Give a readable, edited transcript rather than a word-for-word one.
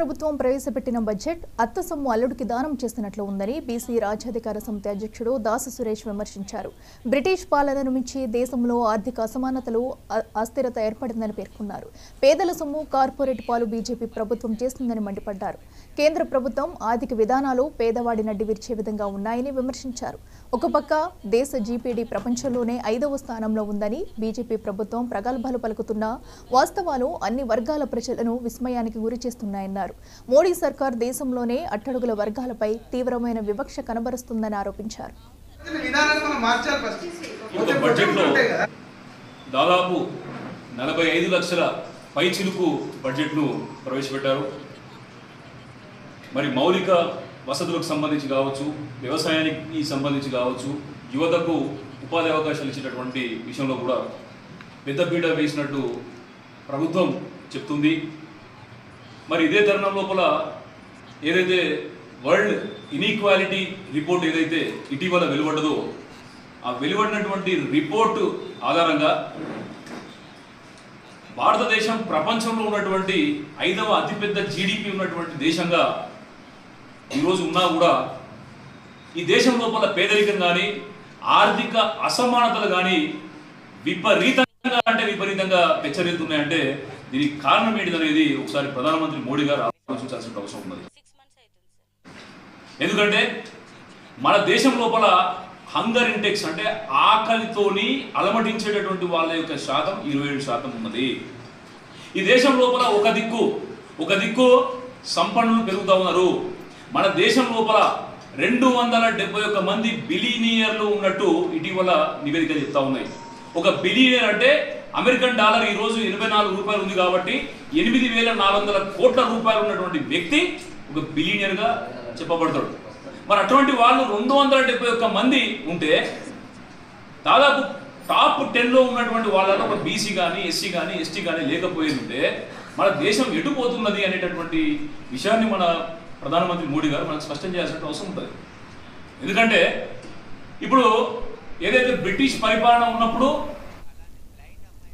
ప్రభుత్వం ప్రవేశపెట్టిన బడ్జెట్ అత్త సొమ్ము అల్లుడికి దానం చేస్తున్నట్లు ఉందని బీసీ రాజ్యాధికార సమితి అధ్యక్షుడు దాసు సురేష్ విమర్శించారు. బ్రిటిష్ పాలనను మించి దేశంలో ఆర్థిక అసమానతలు, అస్థిరత ఏర్పడిందని పేర్కొన్నారు. పేదల సొమ్ము కార్పొరేట్ పాలు బీజేపీ ప్రభుత్వం చేస్తుందని మండిపడ్డారు. కేంద్ర ప్రభుత్వం ఆర్థిక విధానాలు పేదవాడి నడ్డి విరిచే విధంగా ఉన్నాయని విమర్శించారు. ఒక పక్క దేశ జీపీడీ ప్రపంచంలోనే 5వ స్థానంలో ఉందని బీజేపీ ప్రభుత్వం ప్రగల్భాలు పలుకుతున్న వాస్తవాలు అన్ని వర్గాల ప్రజలను విస్మయానికి గురి చేస్తున్నాయన్నారు. మోడీ సర్కార్ దేశంలోనే అట్టడుగుల వర్గాలపై తీవ్రమైన వివక్ష కనబరుస్తుందని ఆరోపించారు. దాదాపు 45 లక్షల పైచిలుకు బడ్జెట్ను ప్రవేశపెట్టారు. మరి మౌలిక వసతులకు సంబంధించి కావచ్చు, వ్యవసాయానికి సంబంధించి కావచ్చు, యువతకు ఉపాధి అవకాశాలు ఇచ్చేటటువంటి విషయంలో కూడా పెద్దపీట వేసినట్టు ప్రభుత్వం చెప్తుంది. మరి ఇదే తరుణం లోపల ఏదైతే వరల్డ్ ఇన్ఈక్వాలిటీ రిపోర్ట్ ఏదైతే ఇటీవల వెలువడ్డదో, ఆ వెలువడినటువంటి రిపోర్టు ఆధారంగా భారతదేశం ప్రపంచంలో ఉన్నటువంటి 5వ అతిపెద్ద జీడిపి ఉన్నటువంటి దేశంగా ఈరోజు ఉన్నా కూడా ఈ దేశం లోపల పేదరికం కానీ, ఆర్థిక అసమానతలు కానీ విపరీతంగా పెచ్చరిల్లుతున్నాయంటే దీనికి కారణం ఏంటిదనేది ఒకసారి ప్రధానమంత్రి మోడీ గారు ఆలోచించాల్సిన అవసరం ఉన్నది. ఎందుకంటే మన దేశం లోపల హంగర్ ఇండెక్స్ అంటే ఆకలితోని అలమటించేటటువంటి వాళ్ళ యొక్క శాతం 27% ఉన్నది. ఈ దేశం లోపల ఒక దిక్కు సంపన్నులు పెరుగుతూ ఉన్నారు. మన దేశం లోపల 271 మంది బిలియనీర్లు ఉన్నట్టు ఇటీవల నివేదికలు చెప్తా ఉన్నాయి. ఒక బిలియనీర్ అంటే అమెరికన్ డాలర్ ఈ రోజు 84 రూపాయలు ఉంది కాబట్టి 8,400 కోట్ల రూపాయలు ఉన్నటువంటి వ్యక్తి ఒక బిలియనీర్ గా చెప్పబడతాడు. మరి అటువంటి వాళ్ళు 271 మంది ఉంటే దాదాపు టాప్ 10లో ఉన్నటువంటి వాళ్ళలో ఒక బీసీ కానీ, ఎస్సీ కానీ, ఎస్టీ కానీ లేకపోయేది ఉంటే మన దేశం ఎటుపోతున్నది అనేటటువంటి విషయాన్ని మన ప్రధానమంత్రి మోడీ గారు మనకు స్పష్టం చేయాల్సిన అవసరం ఉంటుంది. ఎందుకంటే ఇప్పుడు ఏదైతే బ్రిటిష్ పరిపాలన ఉన్నప్పుడు